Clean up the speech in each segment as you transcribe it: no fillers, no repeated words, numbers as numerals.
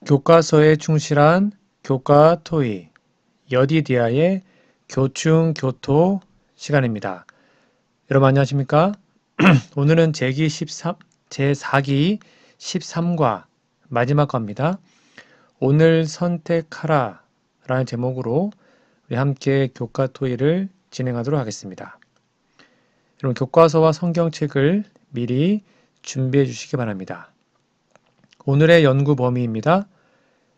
교과서에 충실한 교과 토의, 여디디아의 교충교토 시간입니다. 여러분 안녕하십니까? 오늘은 제4기 13과 마지막 과입니다. 오늘 선택하라 라는 제목으로 우리 함께 교과 토의를 진행하도록 하겠습니다. 여러분 교과서와 성경책을 미리 준비해 주시기 바랍니다. 오늘의 연구 범위입니다.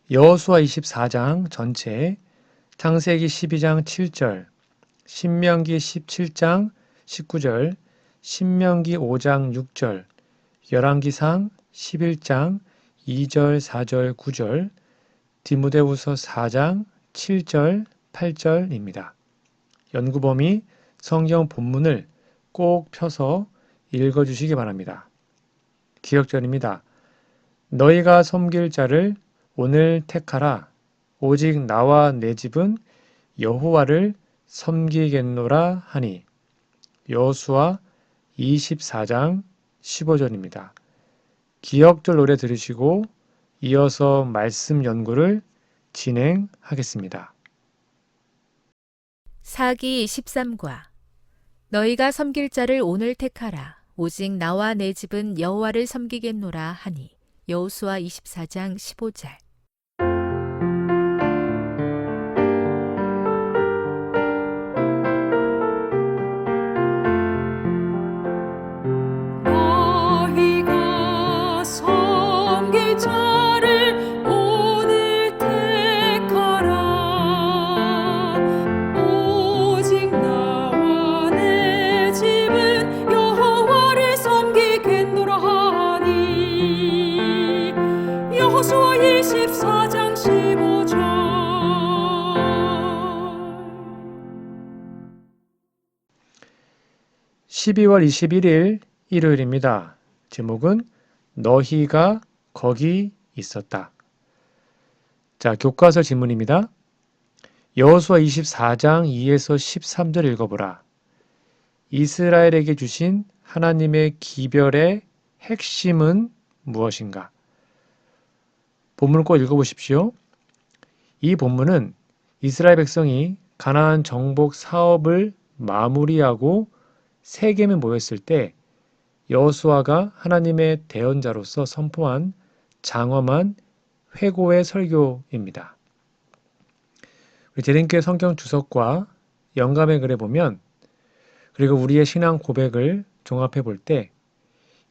여호수아 24장 전체, 창세기 12장 7절, 신명기 17장 19절, 신명기 5장 6절, 열왕기상 11장 2절, 4절, 9절, 디모데후서 4장 7절, 8절입니다. 연구 범위 성경 본문을 꼭 펴서 읽어주시기 바랍니다. 기억절입니다. 너희가 섬길 자를 오늘 택하라. 오직 나와 내 집은 여호와를 섬기겠노라 하니. 여호수아 24장 15절입니다. 기억절 노래 들으시고 이어서 말씀 연구를 진행하겠습니다. 사기 13과 너희가 섬길 자를 오늘 택하라. 오직 나와 내 집은 여호와를 섬기겠노라 하니. 여호수아 24장 15절. 너희가 섬길 자를 오늘 택하라. 오직 나와 내 집은 여호와를 섬기겠노라 하니. 여호수아 24장 15절. 12월 21일 일요일입니다. 제목은 너희가 거기 있었다. 자, 교과서 질문입니다. 여호수아 24장 2에서 13절 읽어보라. 이스라엘에게 주신 하나님의 기별의 핵심은 무엇인가? 본문을 꼭 읽어보십시오. 이 본문은 이스라엘 백성이 가나안 정복 사업을 마무리하고 세겜에 모였을 때 여호수아가 하나님의 대언자로서 선포한 장엄한 회고의 설교입니다. 우리 대림교회 성경 주석과 영감의 글에 보면, 그리고 우리의 신앙 고백을 종합해 볼 때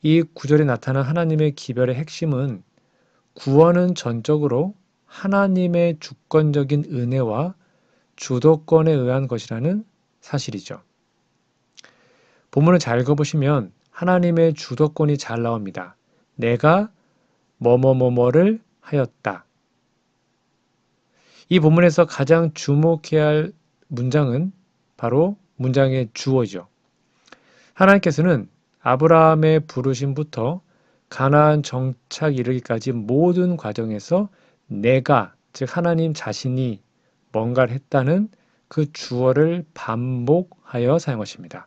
이 구절에 나타난 하나님의 기별의 핵심은 구원은 전적으로 하나님의 주권적인 은혜와 주도권에 의한 것이라는 사실이죠. 본문을 잘 읽어보시면 하나님의 주도권이 잘 나옵니다. 내가 뭐뭐뭐뭐를 하였다. 이 본문에서 가장 주목해야 할 문장은 바로 문장의 주어죠. 하나님께서는 아브라함의 부르심부터 가나안 정착 이르기까지 모든 과정에서 내가, 즉 하나님 자신이 뭔가를 했다는 그 주어를 반복하여 사용하십니다.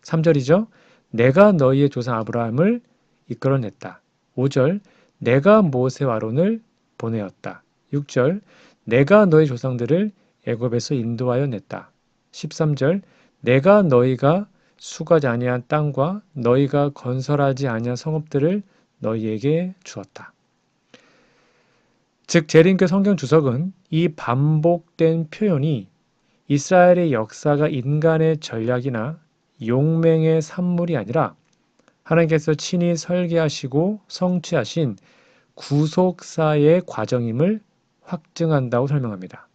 3절이죠. 내가 너희의 조상 아브라함을 이끌어냈다. 5절, 내가 모세와 아론을 보내었다. 6절, 내가 너희 조상들을 애굽에서 인도하여 냈다. 13절, 내가 너희가 수고하지 아니한 땅과 너희가 건설하지 아니한 성읍들을 너희에게 주었다. 즉 재림교 성경 주석은 이 반복된 표현이 이스라엘의 역사가 인간의 전략이나 용맹의 산물이 아니라 하나님께서 친히 설계하시고 성취하신 구속사의 과정임을 확증한다고 설명합니다.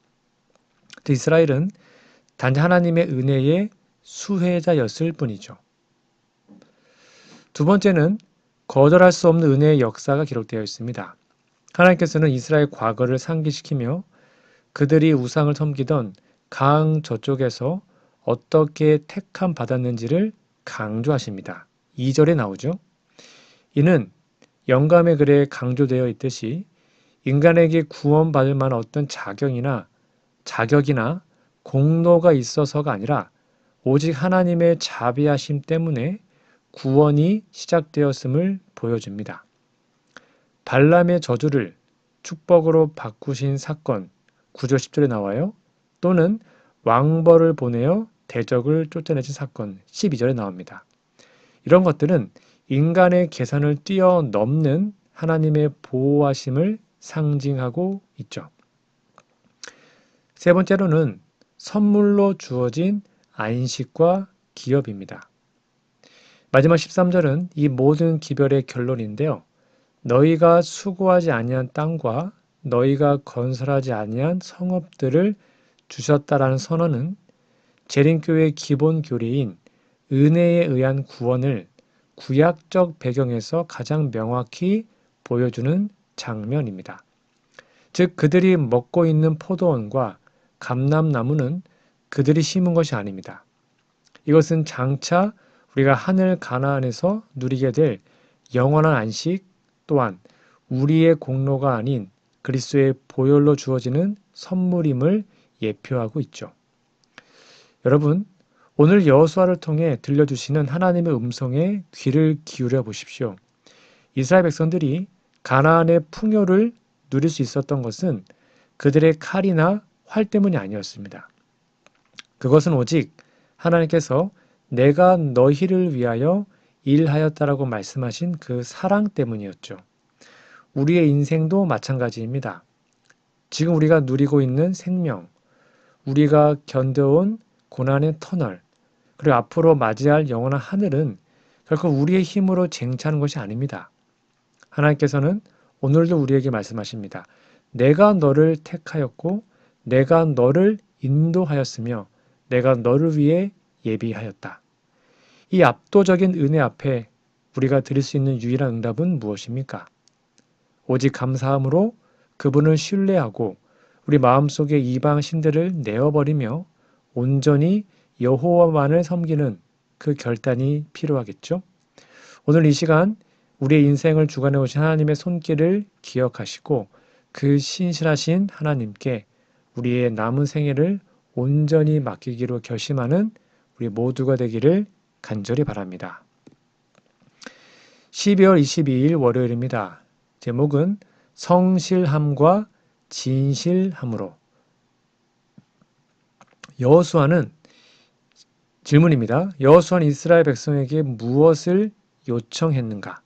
이스라엘은 단지 하나님의 은혜의 수혜자였을 뿐이죠. 두 번째는 거절할 수 없는 은혜의 역사가 기록되어 있습니다. 하나님께서는 이스라엘 과거를 상기시키며 그들이 우상을 섬기던 강 저쪽에서 어떻게 택함 받았는지를 강조하십니다. 2절에 나오죠. 이는 영감의 글에 강조되어 있듯이 인간에게 구원받을 만한 어떤 자격이나 공로가 있어서가 아니라 오직 하나님의 자비하심 때문에 구원이 시작되었음을 보여줍니다. 발람의 저주를 축복으로 바꾸신 사건 9절 10절에 나와요. 또는 왕벌을 보내어 대적을 쫓아내신 사건 12절에 나옵니다. 이런 것들은 인간의 계산을 뛰어넘는 하나님의 보호하심을 상징하고 있죠. 세 번째로는 선물로 주어진 안식과 기업입니다. 마지막 13절은 이 모든 기별의 결론인데요. 너희가 수고하지 아니한 땅과 너희가 건설하지 아니한 성읍들을 주셨다라는 선언은 재림교회의 기본 교리인 은혜에 의한 구원을 구약적 배경에서 가장 명확히 보여주는 장면입니다. 즉 그들이 먹고 있는 포도원과 감람나무는 그들이 심은 것이 아닙니다. 이것은 장차 우리가 하늘 가나안에서 누리게 될 영원한 안식 또한 우리의 공로가 아닌 그리스도의 보혈로 주어지는 선물임을 예표하고 있죠. 여러분, 오늘 여호수아를 통해 들려주시는 하나님의 음성에 귀를 기울여 보십시오. 이스라엘 백성들이 가나안의 풍요를 누릴 수 있었던 것은 그들의 칼이나 활 때문이 아니었습니다. 그것은 오직 하나님께서 내가 너희를 위하여 일하였다라고 말씀하신 그 사랑 때문이었죠. 우리의 인생도 마찬가지입니다. 지금 우리가 누리고 있는 생명, 우리가 견뎌온 고난의 터널, 그리고 앞으로 맞이할 영원한 하늘은 결코 우리의 힘으로 쟁취하는 것이 아닙니다. 하나님께서는 오늘도 우리에게 말씀하십니다. 내가 너를 택하였고 내가 너를 인도하였으며 내가 너를 위해 예비하였다. 이 압도적인 은혜 앞에 우리가 드릴 수 있는 유일한 응답은 무엇입니까? 오직 감사함으로 그분을 신뢰하고 우리 마음속의 이방 신들을 내어버리며 온전히 여호와만을 섬기는 그 결단이 필요하겠죠? 오늘 이 시간 우리의 인생을 주관해 오신 하나님의 손길을 기억하시고 그 신실하신 하나님께 우리의 남은 생애를 온전히 맡기기로 결심하는 우리 모두가 되기를 간절히 바랍니다. 12월 22일 월요일입니다. 제목은 성실함과 진실함으로. 여호수아는 질문입니다. 여호수아는 이스라엘 백성에게 무엇을 요청했는가?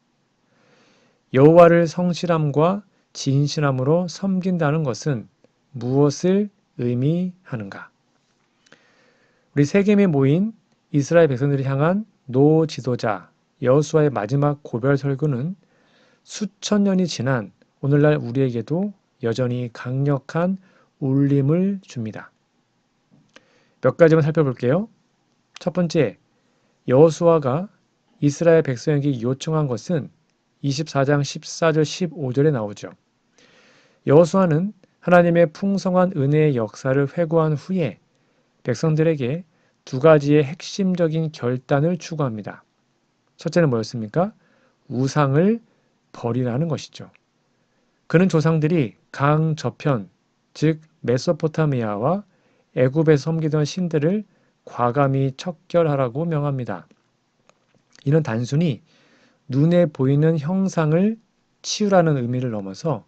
여호와를 성실함과 진실함으로 섬긴다는 것은 무엇을 의미하는가? 우리 세겜에 모인 이스라엘 백성들을 향한 노 지도자 여호수아의 마지막 고별 설교는 수천 년이 지난 오늘날 우리에게도 여전히 강력한 울림을 줍니다. 몇 가지만 살펴볼게요. 첫 번째, 여호수아가 이스라엘 백성에게 요청한 것은 24장 14절 15절에 나오죠. 여호수아는 하나님의 풍성한 은혜의 역사를 회고한 후에 백성들에게 두 가지의 핵심적인 결단을 추구합니다. 첫째는 뭐였습니까? 우상을 버리라는 것이죠. 그는 조상들이 강 저편, 즉 메소포타미아와 애굽에 섬기던 신들을 과감히 척결하라고 명합니다. 이는 단순히 눈에 보이는 형상을 치우라는 의미를 넘어서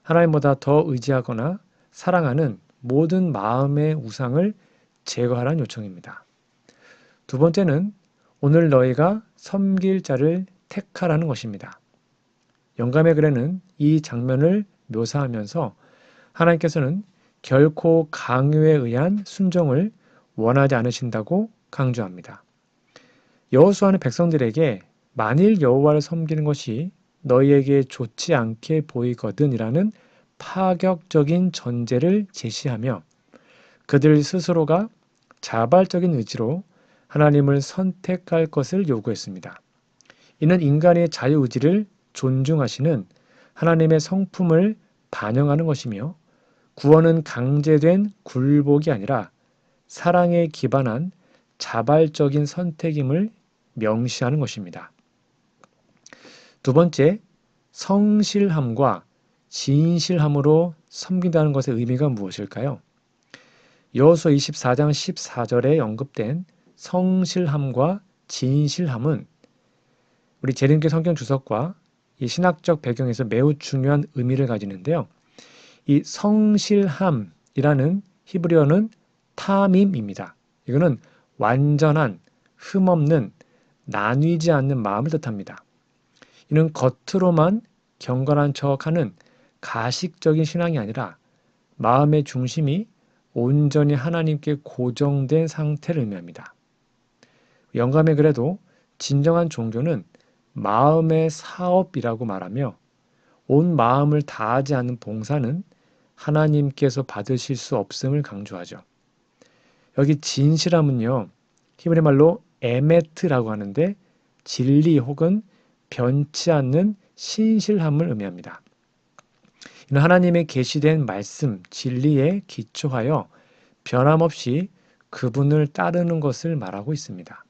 하나님보다 더 의지하거나 사랑하는 모든 마음의 우상을 제거하라는 요청입니다. 두 번째는 오늘 너희가 섬길 자를 택하라는 것입니다. 영감의 글에는 이 장면을 묘사하면서 하나님께서는 결코 강요에 의한 순종을 원하지 않으신다고 강조합니다. 여호수아는 백성들에게 만일 여호와를 섬기는 것이 너희에게 좋지 않게 보이거든이라는 파격적인 전제를 제시하며 그들 스스로가 자발적인 의지로 하나님을 선택할 것을 요구했습니다. 이는 인간의 자유의지를 존중하시는 하나님의 성품을 반영하는 것이며 구원은 강제된 굴복이 아니라 사랑에 기반한 자발적인 선택임을 명시하는 것입니다. 두 번째, 성실함과 진실함으로 섬긴다는 것의 의미가 무엇일까요? 여호수아 24장 14절에 언급된 성실함과 진실함은 우리 재림교 성경 주석과 이 신학적 배경에서 매우 중요한 의미를 가지는데요. 이 성실함이라는 히브리어는 타밈입니다. 이거는 완전한, 흠없는, 나뉘지 않는 마음을 뜻합니다. 이는 겉으로만 경건한 척하는 가식적인 신앙이 아니라 마음의 중심이 온전히 하나님께 고정된 상태를 의미합니다. 영감의 글에도 진정한 종교는 마음의 사업이라고 말하며 온 마음을 다하지 않는 봉사는 하나님께서 받으실 수 없음을 강조하죠. 여기 진실함은요, 히브리 말로 에메트라고 하는데 진리 혹은 변치 않는 신실함을 의미합니다. 이는 하나님의 계시된 말씀, 진리에 기초하여 변함없이 그분을 따르는 것을 말하고 있습니다.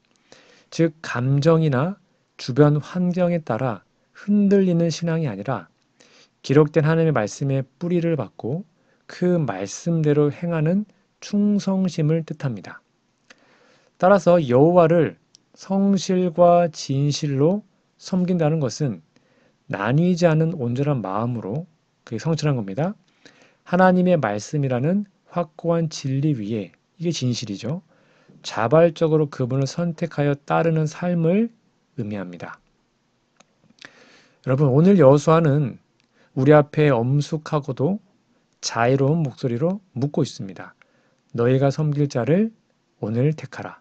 즉, 감정이나 주변 환경에 따라 흔들리는 신앙이 아니라 기록된 하나님의 말씀에 뿌리를 받고 그 말씀대로 행하는 충성심을 뜻합니다. 따라서 여호와를 성실과 진실로 섬긴다는 것은 나뉘지 않은 온전한 마음으로, 그게 성실한 겁니다. 하나님의 말씀이라는 확고한 진리 위에, 이게 진실이죠, 자발적으로 그분을 선택하여 따르는 삶을 의미합니다. 여러분, 오늘 여호수아는 우리 앞에 엄숙하고도 자애로운 목소리로 묻고 있습니다. 너희가 섬길 자를 오늘 택하라.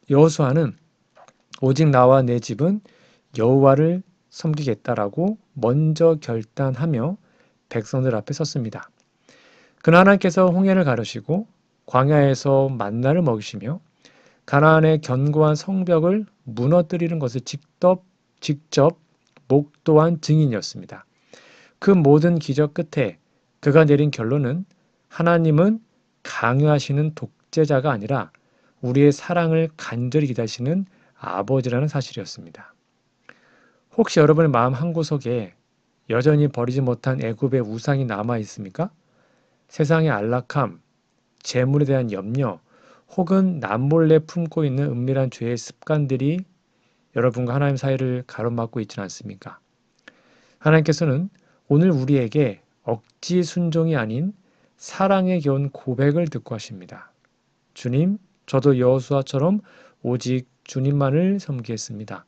여호수아는 오직 나와 내 집은 여호와를 섬기겠다라고 먼저 결단하며 백성들 앞에 섰습니다. 그는 하나님께서 홍해를 가르시고 광야에서 만나를 먹이시며 가나안의 견고한 성벽을 무너뜨리는 것을 직접 목도한 증인이었습니다. 그 모든 기적 끝에 그가 내린 결론은 하나님은 강요하시는 독재자가 아니라 우리의 사랑을 간절히 기다리시는 아버지라는 사실이었습니다. 혹시 여러분의 마음 한구석에 여전히 버리지 못한 애굽의 우상이 남아 있습니까? 세상의 안락함, 재물에 대한 염려, 혹은 남몰래 품고 있는 은밀한 죄의 습관들이 여러분과 하나님 사이를 가로막고 있지는 않습니까? 하나님께서는 오늘 우리에게 억지 순종이 아닌 사랑에 겨운 고백을 듣고 하십니다. 주님, 저도 여호수아처럼 오직 주님만을 섬기겠습니다.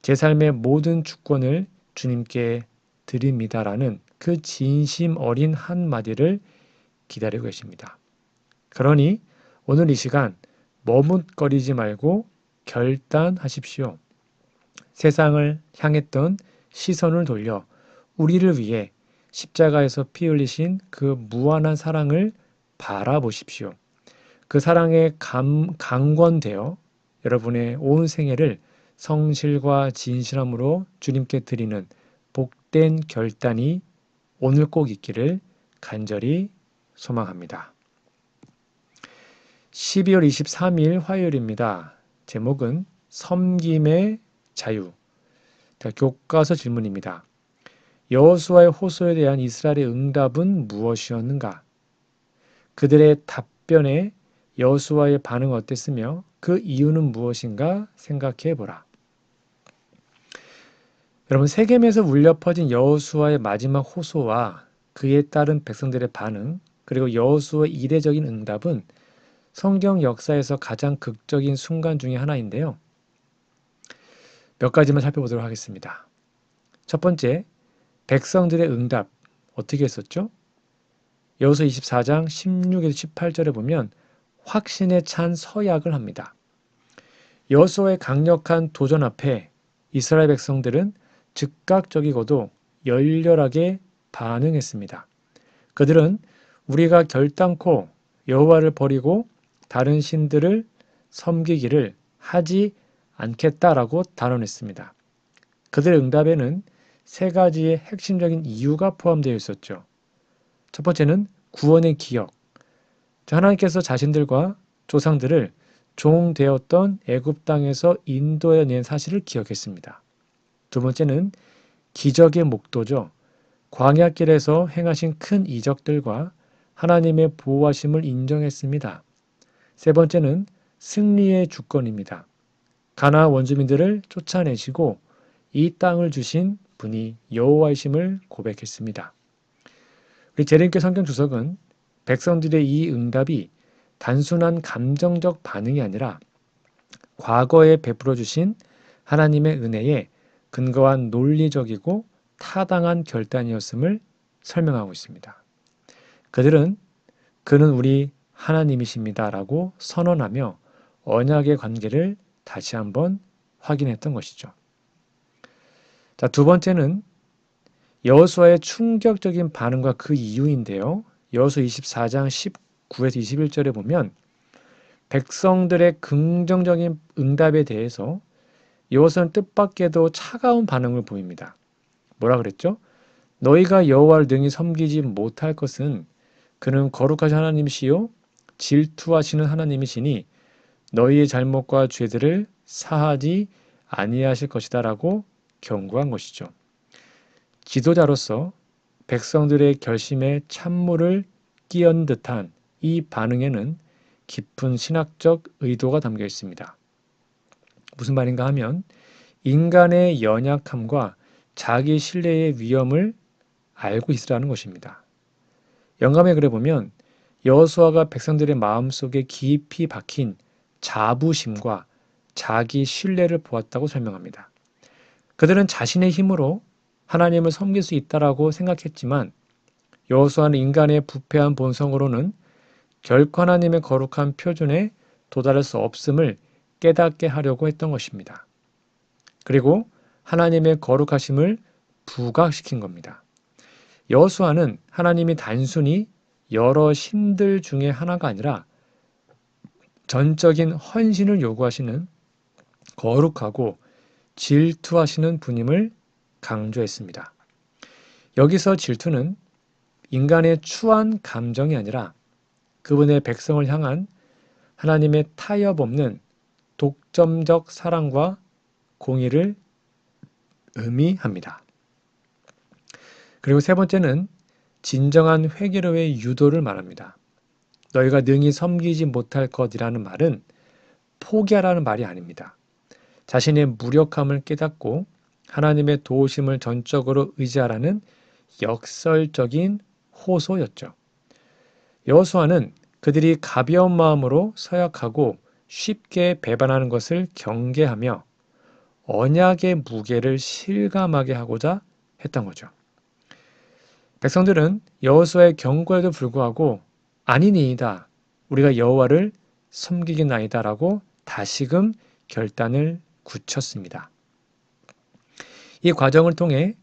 제 삶의 모든 주권을 주님께 드립니다라는 그 진심 어린 한마디를 기다리고 계십니다. 그러니 오늘 이 시간 머뭇거리지 말고 결단하십시오. 세상을 향했던 시선을 돌려 우리를 위해 십자가에서 피 흘리신 그 무한한 사랑을 바라보십시오. 그 사랑에 강권되어 여러분의 온 생애를 성실과 진실함으로 주님께 드리는 복된 결단이 오늘 꼭 있기를 간절히 소망합니다. 12월 23일 화요일입니다. 제목은 섬김의 자유. 교과서 질문입니다. 여호수아의 호소에 대한 이스라엘의 응답은 무엇이었는가? 그들의 답변에 여호수아의 반응은 어땠으며 그 이유는 무엇인가 생각해 보라. 여러분, 세겜에서 울려 퍼진 여호수아의 마지막 호소와 그에 따른 백성들의 반응, 그리고 여호수아의 이례적인 응답은 성경 역사에서 가장 극적인 순간 중에 하나인데요. 몇 가지만 살펴보도록 하겠습니다. 첫 번째, 백성들의 응답 어떻게 했었죠? 여호수아 24장 16에서 18절에 보면 확신에 찬 서약을 합니다. 여호수아의 강력한 도전 앞에 이스라엘 백성들은 즉각적이고도 열렬하게 반응했습니다. 그들은 우리가 결단코 여호와를 버리고 다른 신들을 섬기기를 하지 않겠다라고 단언했습니다. 그들의 응답에는 세 가지의 핵심적인 이유가 포함되어 있었죠. 첫 번째는 구원의 기억. 하나님께서 자신들과 조상들을 종되었던 애굽 땅에서 인도해낸 사실을 기억했습니다. 두 번째는 기적의 목도죠. 광야길에서 행하신 큰 이적들과 하나님의 보호하심을 인정했습니다. 세 번째는 승리의 주권입니다. 가나안 원주민들을 쫓아내시고 이 땅을 주신 분이 여호와이심을 고백했습니다. 우리 재림교 성경 주석은 백성들의 이 응답이 단순한 감정적 반응이 아니라 과거에 베풀어 주신 하나님의 은혜에 근거한 논리적이고 타당한 결단이었음을 설명하고 있습니다. 그들은 그는 우리 하나님이십니다라고 선언하며 언약의 관계를 다시 한번 확인했던 것이죠. 자, 두 번째는 여호수아의 충격적인 반응과 그 이유인데요. 여호수아 24장 19에서 21절에 보면 백성들의 긍정적인 응답에 대해서 여호수아는 뜻밖에도 차가운 반응을 보입니다. 뭐라 그랬죠? 너희가 여호와를 능히 섬기지 못할 것은 그는 거룩하신 하나님이시요 질투하시는 하나님이시니 너희의 잘못과 죄들을 사하지 아니하실 것이다라고 경고한 것이죠. 지도자로서 백성들의 결심에 찬물을 끼얹은 듯한 이 반응에는 깊은 신학적 의도가 담겨 있습니다. 무슨 말인가 하면 인간의 연약함과 자기 신뢰의 위험을 알고 있으라는 것입니다. 영감의 글에 보면 여호수아가 백성들의 마음속에 깊이 박힌 자부심과 자기 신뢰를 보았다고 설명합니다. 그들은 자신의 힘으로 하나님을 섬길 수 있다라고 생각했지만 여호수아는 인간의 부패한 본성으로는 결코 하나님의 거룩한 표준에 도달할 수 없음을 깨닫게 하려고 했던 것입니다. 그리고 하나님의 거룩하심을 부각시킨 겁니다. 여호수아는 하나님이 단순히 여러 신들 중에 하나가 아니라 전적인 헌신을 요구하시는 거룩하고 질투하시는 분임을 강조했습니다. 여기서 질투는 인간의 추한 감정이 아니라 그분의 백성을 향한 하나님의 타협 없는 독점적 사랑과 공의를 의미합니다. 그리고 세 번째는 진정한 회개로의 유도를 말합니다. 너희가 능히 섬기지 못할 것이라는 말은 포기하라는 말이 아닙니다. 자신의 무력함을 깨닫고 하나님의 도우심을 전적으로 의지하라는 역설적인 호소였죠. 여호수아는 그들이 가벼운 마음으로 서약하고 쉽게 배반하는 것을 경계하며 언약의 무게를 실감하게 하고자 했던 거죠. 백성들은 여호수아의 경고에도 불구하고 아니니이다. 우리가 여호와를 섬기겠나이다라고 다시금 결단을 굳혔습니다. 이 과정을 통해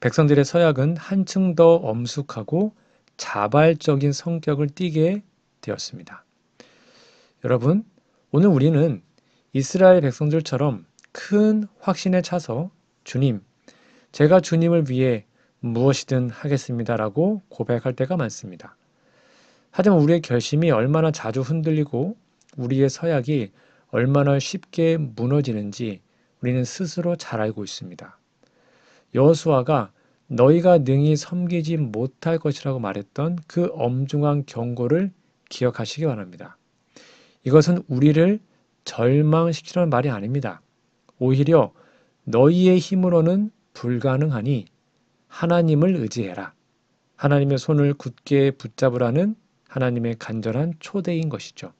백성들의 서약은 한층 더 엄숙하고 자발적인 성격을 띠게 되었습니다. 여러분, 오늘 우리는 이스라엘 백성들처럼 큰 확신에 차서 주님, 제가 주님을 위해 무엇이든 하겠습니다라고 고백할 때가 많습니다. 하지만 우리의 결심이 얼마나 자주 흔들리고 우리의 서약이 얼마나 쉽게 무너지는지 우리는 스스로 잘 알고 있습니다. 여호수아가 너희가 능히 섬기지 못할 것이라고 말했던 그 엄중한 경고를 기억하시기 바랍니다. 이것은 우리를 절망시키려는 말이 아닙니다. 오히려 너희의 힘으로는 불가능하니 하나님을 의지해라. 하나님의 손을 굳게 붙잡으라는 하나님의 간절한 초대인 것이죠.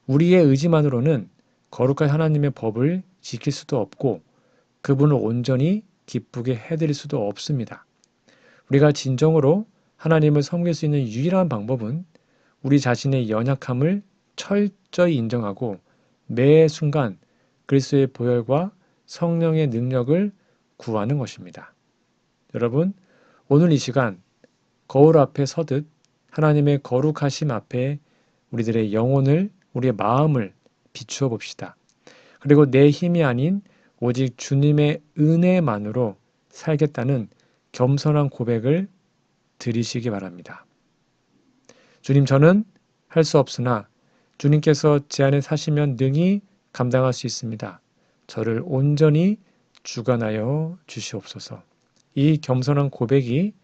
우리의 의지만으로는 거룩한 하나님의 법을 지킬 수도 없고 그분을 온전히 기쁘게 해드릴 수도 없습니다. 우리가 진정으로 하나님을 섬길 수 있는 유일한 방법은 우리 자신의 연약함을 철저히 인정하고 매 순간 그리스도의 보혈과 성령의 능력을 구하는 것입니다. 여러분, 오늘 이 시간 거울 앞에 서듯 하나님의 거룩하심 앞에 우리들의 영혼을, 우리의 마음을 비추어 봅시다. 그리고 내 힘이 아닌 오직 주님의 은혜만으로 살겠다는 겸손한 고백을 드리시기 바랍니다. 주님, 저는 할 수 없으나 주님께서 제 안에 사시면 능히 감당할 수 있습니다. 저를 온전히 주관하여 주시옵소서. 이 겸손한 고백이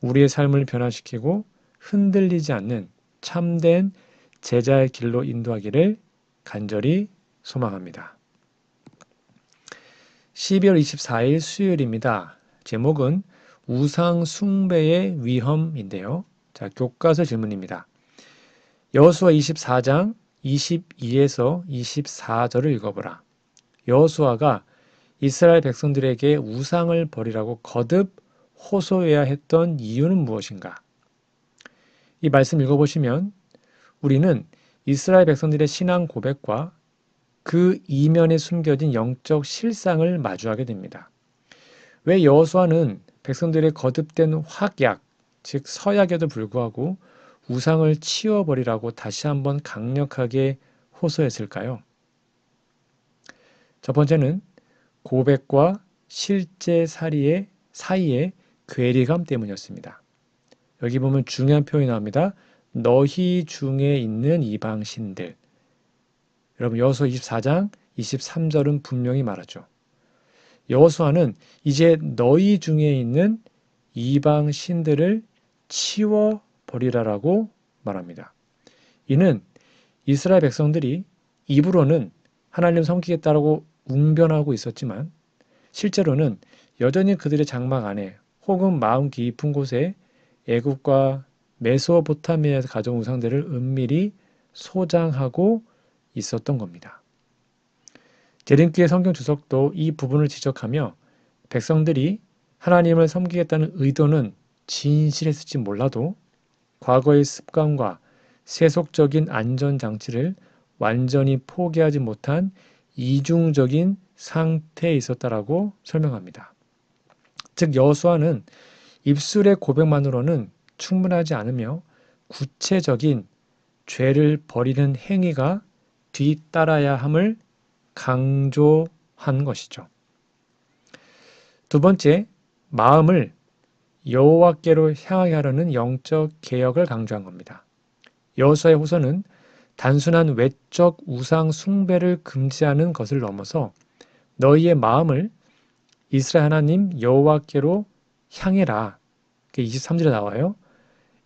우리의 삶을 변화시키고 흔들리지 않는 참된 제자의 길로 인도하기를 간절히 소망합니다. 12월 24일 수요일입니다. 제목은 우상 숭배의 위험인데요. 자, 교과서 질문입니다. 여호수아 24장 22에서 24절을 읽어보라. 여호수아가 이스라엘 백성들에게 우상을 버리라고 거듭 호소해야 했던 이유는 무엇인가? 이 말씀 읽어보시면 우리는 이스라엘 백성들의 신앙 고백과 그 이면에 숨겨진 영적 실상을 마주하게 됩니다. 왜 여호수아는 백성들의 거듭된 확약, 즉 서약에도 불구하고 우상을 치워버리라고 다시 한번 강력하게 호소했을까요? 첫 번째는 고백과 실제 사이의 괴리감 때문이었습니다. 여기 보면 중요한 표현이 나옵니다. 너희 중에 있는 이방신들. 여러분 여호수아 24장 23절은 분명히 말하죠. 여호수아는 이제 너희 중에 있는 이방신들을 치워버리라라고 말합니다. 이는 이스라엘 백성들이 입으로는 하나님 섬기겠다라고 웅변하고 있었지만 실제로는 여전히 그들의 장막 안에 혹은 마음 깊은 곳에 애굽과 메소포타미아에서 가져온 우상들을 은밀히 소장하고 있었던 겁니다. 재림교회 성경 주석도 이 부분을 지적하며 백성들이 하나님을 섬기겠다는 의도는 진실했을지 몰라도 과거의 습관과 세속적인 안전장치를 완전히 포기하지 못한 이중적인 상태에 있었다라고 설명합니다. 즉 여호수아는 입술의 고백만으로는 충분하지 않으며 구체적인 죄를 버리는 행위가 뒤따라야 함을 강조한 것이죠. 두 번째, 마음을 여호와께로 향하게 하려는 영적 개혁을 강조한 겁니다. 여호수아의 호소는 단순한 외적 우상 숭배를 금지하는 것을 넘어서 너희의 마음을 이스라엘 하나님 여호와께로 향해라. 23절에 나와요.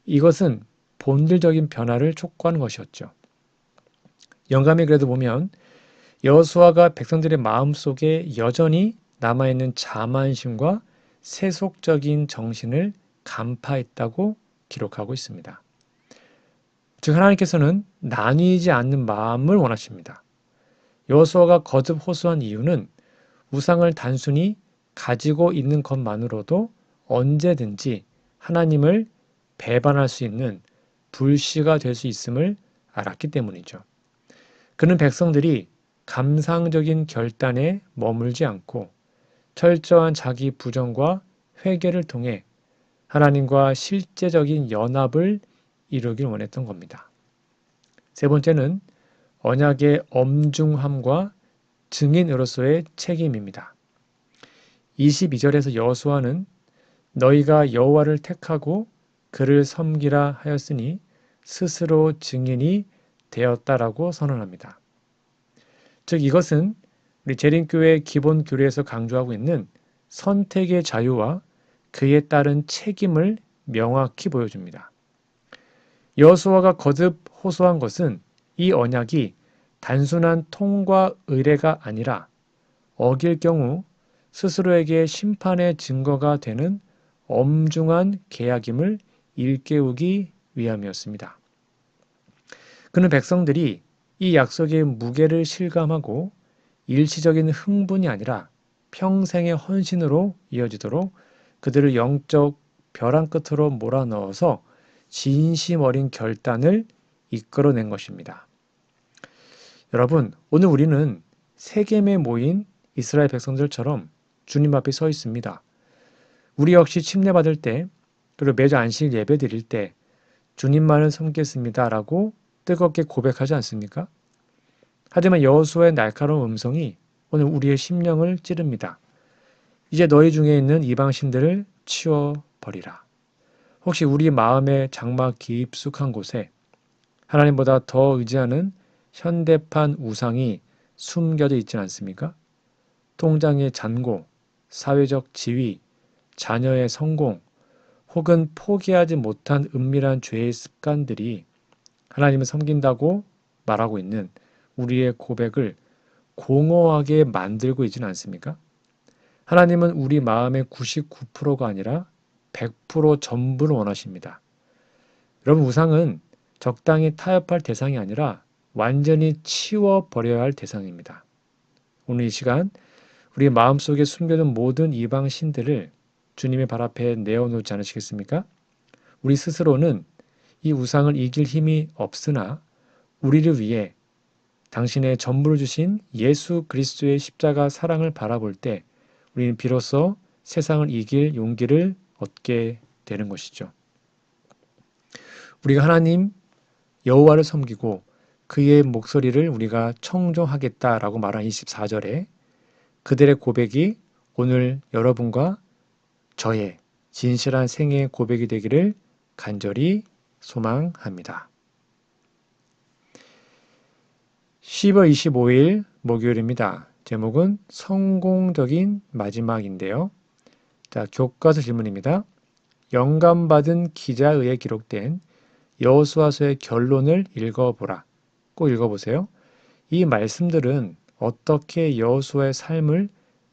이것은 본질적인 변화를 촉구하는 것이었죠. 영감이 그래도 보면 여호수아가 백성들의 마음속에 여전히 남아있는 자만심과 세속적인 정신을 간파했다고 기록하고 있습니다. 즉 하나님께서는 나뉘지 않는 마음을 원하십니다. 여호수아가 거듭 호소한 이유는 우상을 단순히 가지고 있는 것만으로도 언제든지 하나님을 배반할 수 있는 불씨가 될 수 있음을 알았기 때문이죠. 그는 백성들이 감상적인 결단에 머물지 않고 철저한 자기 부정과 회개를 통해 하나님과 실제적인 연합을 이루길 원했던 겁니다. 세 번째는 언약의 엄중함과 증인으로서의 책임입니다. 22절에서 여호수아는 너희가 여호와를 택하고 그를 섬기라 하였으니 스스로 증인이 되었다라고 선언합니다. 즉 이것은 우리 재림교회 기본 교리에서 강조하고 있는 선택의 자유와 그에 따른 책임을 명확히 보여줍니다. 여호수아가 거듭 호소한 것은 이 언약이 단순한 통과 의례가 아니라 어길 경우 스스로에게 심판의 증거가 되는 엄중한 계약임을 일깨우기 위함이었습니다. 그는 백성들이 이 약속의 무게를 실감하고 일시적인 흥분이 아니라 평생의 헌신으로 이어지도록 그들을 영적 벼랑 끝으로 몰아넣어서 진심 어린 결단을 이끌어낸 것입니다. 여러분, 오늘 우리는 세겜에 모인 이스라엘 백성들처럼 주님 앞에 서 있습니다. 우리 역시 침례받을 때 그리고 매주 안식 예배 드릴 때 주님만을 섬기겠습니다라고 뜨겁게 고백하지 않습니까? 하지만 여호수아의 날카로운 음성이 오늘 우리의 심령을 찌릅니다. 이제 너희 중에 있는 이방신들을 치워버리라. 혹시 우리 마음의 장막 깊숙한 곳에 하나님보다 더 의지하는 현대판 우상이 숨겨져 있지 않습니까? 통장의 잔고, 사회적 지위, 자녀의 성공, 혹은 포기하지 못한 은밀한 죄의 습관들이 하나님을 섬긴다고 말하고 있는 우리의 고백을 공허하게 만들고 있지는 않습니까? 하나님은 우리 마음의 99%가 아니라 100% 전부를 원하십니다. 여러분, 우상은 적당히 타협할 대상이 아니라 완전히 치워버려야 할 대상입니다. 오늘 이 시간 우리 마음속에 숨겨둔 모든 이방 신들을 주님의 발 앞에 내어놓지 않으시겠습니까? 우리 스스로는 이 우상을 이길 힘이 없으나 우리를 위해 당신의 전부를 주신 예수 그리스도의 십자가 사랑을 바라볼 때 우리는 비로소 세상을 이길 용기를 얻게 되는 것이죠. 우리가 하나님 여호와를 섬기고 그의 목소리를 우리가 청종하겠다라고 말한 24절에 그들의 고백이 오늘 여러분과 저의 진실한 생애의 고백이 되기를 간절히 소망합니다. 10월 25일 목요일입니다. 제목은 성공적인 마지막인데요. 자, 교과서 질문입니다. 영감받은 기자에 의해 기록된 여호수아서의 결론을 읽어보라. 꼭 읽어보세요. 이 말씀들은 어떻게 여호수아의 삶을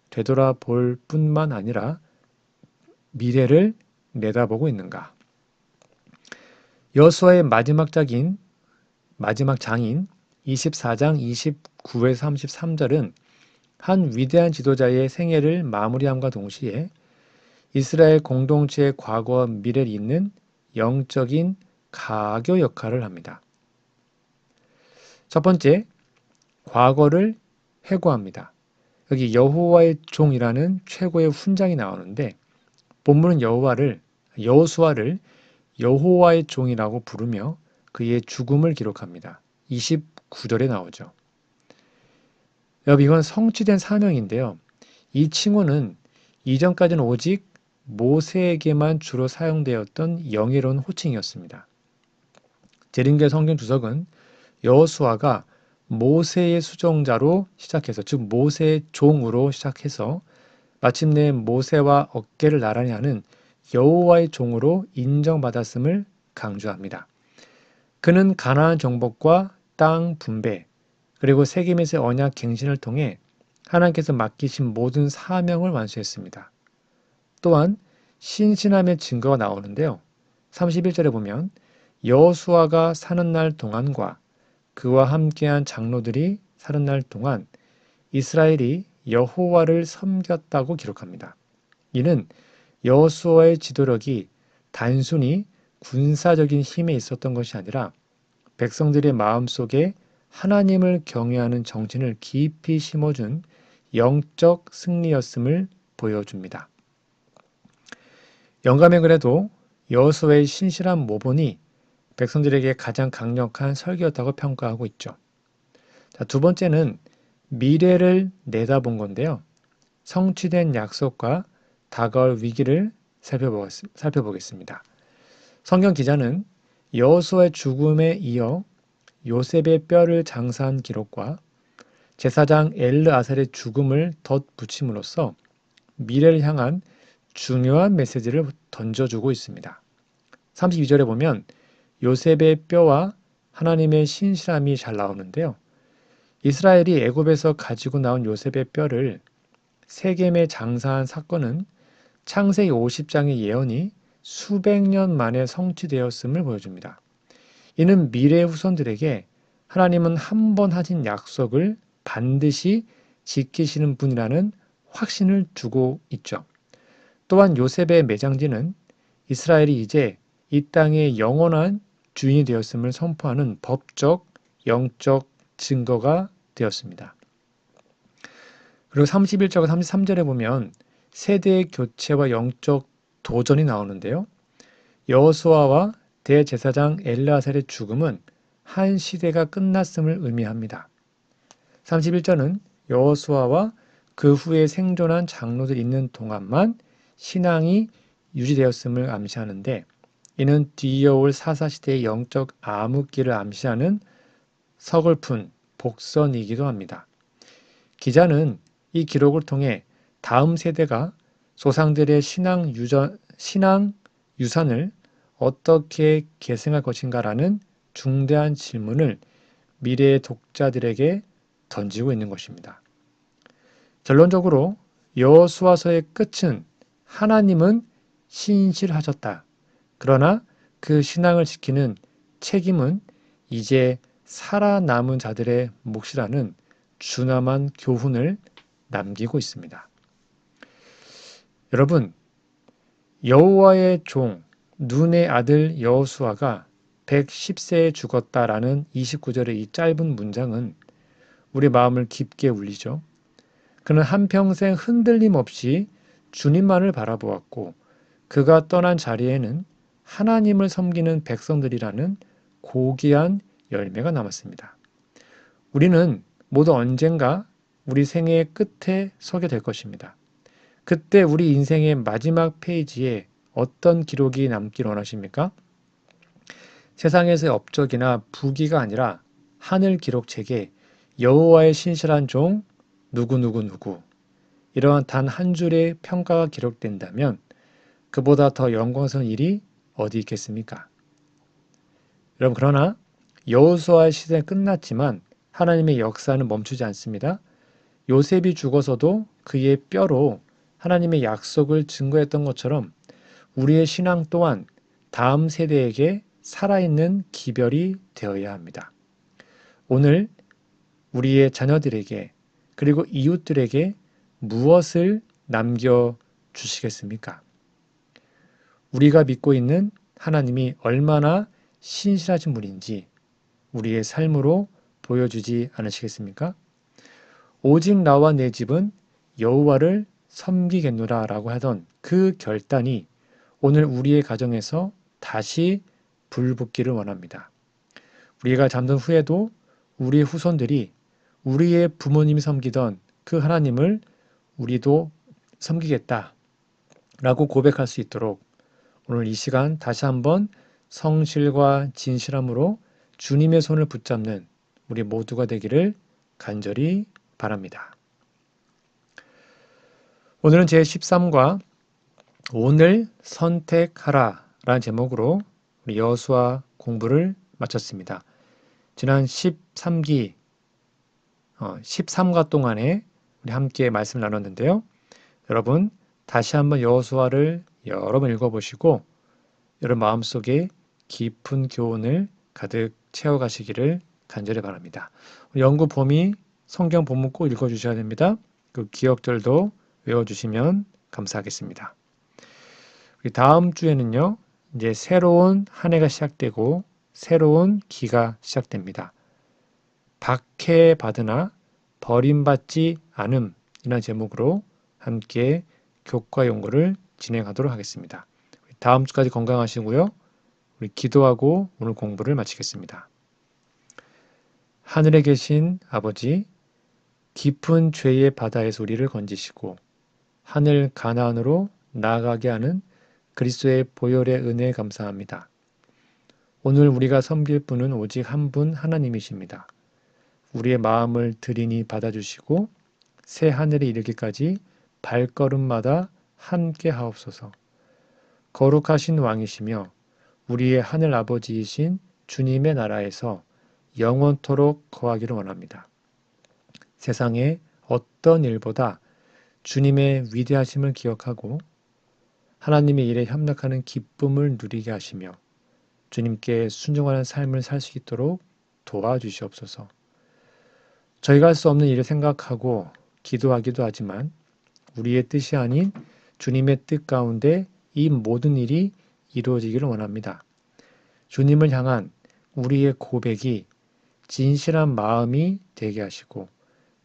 되돌아볼 뿐만 아니라 미래를 내다보고 있는가? 여호수아의 마지막 장인 24장 29에서 33절은 한 위대한 지도자의 생애를 마무리함과 동시에 이스라엘 공동체의 과거와 미래를 잇는 영적인 가교 역할을 합니다. 첫 번째, 과거를 회고합니다. 여기 여호와의 종이라는 최고의 훈장이 나오는데 본문은 여호수아를 여호와의 종이라고 부르며 그의 죽음을 기록합니다. 29절에 나오죠. 여러분, 이건 성취된 사명인데요. 이 칭호는 이전까지는 오직 모세에게만 주로 사용되었던 영예로운 호칭이었습니다. 제린겔 성경 주석은 여호수아가 모세의 수종자로 시작해서, 즉 모세의 종으로 시작해서 마침내 모세와 어깨를 나란히 하는 여호와의 종으로 인정받았음을 강조합니다. 그는 가나안 정복과 땅 분배, 그리고 세겜에서의 언약 갱신을 통해 하나님께서 맡기신 모든 사명을 완수했습니다. 또한 신실함의 증거가 나오는데요. 31절에 보면 여호수아가 사는 날 동안과 그와 함께한 장로들이 사는 날 동안 이스라엘이 여호와를 섬겼다고 기록합니다. 이는 여호수아의 지도력이 단순히 군사적인 힘에 있었던 것이 아니라 백성들의 마음속에 하나님을 경외하는 정신을 깊이 심어준 영적 승리였음을 보여줍니다. 영감의 글에도 여호수아의 신실한 모본이 백성들에게 가장 강력한 설교였다고 평가하고 있죠. 자, 두 번째는 미래를 내다본 건데요. 성취된 약속과 다가올 위기를 살펴보겠습니다. 성경 기자는 여호수아의 죽음에 이어 요셉의 뼈를 장사한 기록과 제사장 엘르아살의 죽음을 덧붙임으로써 미래를 향한 중요한 메시지를 던져주고 있습니다. 32절에 보면 요셉의 뼈와 하나님의 신실함이 잘 나오는데요. 이스라엘이 애굽에서 가지고 나온 요셉의 뼈를 세겜에 장사한 사건은 창세기 50장의 예언이 수백 년 만에 성취되었음을 보여줍니다. 이는 미래의 후손들에게 하나님은 한 번 하신 약속을 반드시 지키시는 분이라는 확신을 주고 있죠. 또한 요셉의 매장지는 이스라엘이 이제 이 땅의 영원한 주인이 되었음을 선포하는 법적, 영적 증거가 되었습니다. 그리고 31절과 33절에 보면 세대의 교체와 영적 도전이 나오는데요. 여호수아와 대제사장 엘르아살의 죽음은 한 시대가 끝났음을 의미합니다. 31절은 여호수아와 그 후에 생존한 장로들 있는 동안만 신앙이 유지되었음을 암시하는데 이는 뒤이어올 사사시대의 영적 암흑기를 암시하는 서글픈 복선이기도 합니다. 기자는 이 기록을 통해 다음 세대가 조상들의 신앙 유산을 어떻게 계승할 것인가라는 중대한 질문을 미래의 독자들에게 던지고 있는 것입니다. 결론적으로 여호수아서의 끝은 하나님은 신실하셨다. 그러나 그 신앙을 지키는 책임은 이제 살아남은 자들의 몫이라는 준엄한 교훈을 남기고 있습니다. 여러분, 여호와의 종 눈의 아들 여호수아가 110세에 죽었다라는 29절의 이 짧은 문장은 우리 마음을 깊게 울리죠. 그는 한평생 흔들림 없이 주님만을 바라보았고 그가 떠난 자리에는 하나님을 섬기는 백성들이라는 고귀한 열매가 남았습니다. 우리는 모두 언젠가 우리 생애의 끝에 서게 될 것입니다. 그때 우리 인생의 마지막 페이지에 어떤 기록이 남길 원하십니까? 세상에서의 업적이나 부귀가 아니라 하늘 기록책에 여호와의 신실한 종 누구누구누구 이러한 단 한 줄의 평가가 기록된다면 그보다 더 영광스러운 일이 어디 있겠습니까? 여러분, 그러나 여호수아의 시대는 끝났지만 하나님의 역사는 멈추지 않습니다. 요셉이 죽어서도 그의 뼈로 하나님의 약속을 증거했던 것처럼 우리의 신앙 또한 다음 세대에게 살아있는 기별이 되어야 합니다. 오늘 우리의 자녀들에게 그리고 이웃들에게 무엇을 남겨주시겠습니까? 우리가 믿고 있는 하나님이 얼마나 신실하신 분인지 우리의 삶으로 보여주지 않으시겠습니까? 오직 나와 내 집은 여호와를 섬기겠노라 라고 하던 그 결단이 오늘 우리의 가정에서 다시 불붙기를 원합니다. 우리가 잠든 후에도 우리의 후손들이 우리의 부모님이 섬기던 그 하나님을 우리도 섬기겠다 라고 고백할 수 있도록 오늘 이 시간 다시 한번 성실과 진실함으로 주님의 손을 붙잡는 우리 모두가 되기를 간절히 바랍니다. 오늘은 제13과 오늘 선택하라 라는 제목으로 우리 여호수아 공부를 마쳤습니다. 지난 13과 동안에 우리 함께 말씀을 나눴는데요. 여러분 다시 한번 여호수아를 여러 번 읽어보시고 여러분 마음속에 깊은 교훈을 가득 채워가시기를 간절히 바랍니다. 연구 범위 성경 본문 꼭 읽어주셔야 됩니다. 그 기억절도 외워주시면 감사하겠습니다. 우리 다음 주에는요. 이제 새로운 한 해가 시작되고 새로운 기가 시작됩니다. 박해받으나 버림받지 않음이라는 제목으로 함께 교과 연구를 진행하도록 하겠습니다. 다음 주까지 건강하시고요. 우리 기도하고 오늘 공부를 마치겠습니다. 하늘에 계신 아버지, 깊은 죄의 바다에서 우리를 건지시고 하늘 가나안으로 나아가게 하는 그리스도의 보혈의 은혜에 감사합니다. 오늘 우리가 섬길 분은 오직 한 분 하나님이십니다. 우리의 마음을 들이니 받아주시고 새 하늘에 이르기까지 발걸음마다 함께 하옵소서. 거룩하신 왕이시며 우리의 하늘 아버지이신 주님의 나라에서 영원토록 거하기를 원합니다. 세상의 어떤 일보다 주님의 위대하심을 기억하고 하나님의 일에 협력하는 기쁨을 누리게 하시며 주님께 순종하는 삶을 살 수 있도록 도와주시옵소서. 저희가 할 수 없는 일을 생각하고 기도하기도 하지만 우리의 뜻이 아닌 주님의 뜻 가운데 이 모든 일이 이루어지기를 원합니다. 주님을 향한 우리의 고백이 진실한 마음이 되게 하시고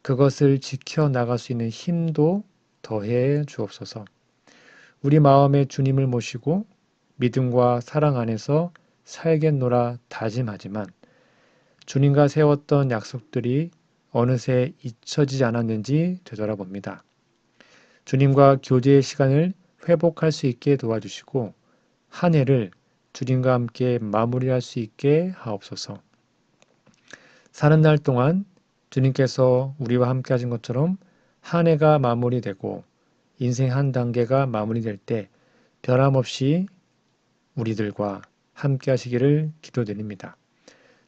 그것을 지켜나갈 수 있는 힘도 더해 주옵소서. 우리 마음에 주님을 모시고 믿음과 사랑 안에서 살겠노라 다짐하지만 주님과 세웠던 약속들이 어느새 잊혀지지 않았는지 되돌아봅니다. 주님과 교제의 시간을 회복할 수 있게 도와주시고 한 해를 주님과 함께 마무리할 수 있게 하옵소서. 사는 날 동안 주님께서 우리와 함께 하신 것처럼 한 해가 마무리되고 인생 한 단계가 마무리될 때 변함없이 우리들과 함께 하시기를 기도드립니다.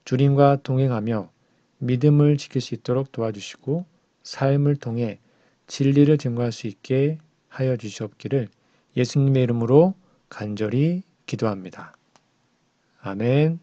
주님과 동행하며 믿음을 지킬 수 있도록 도와주시고 삶을 통해 진리를 증거할 수 있게 하여 주시옵기를 예수님의 이름으로 간절히 기도합니다. 아멘.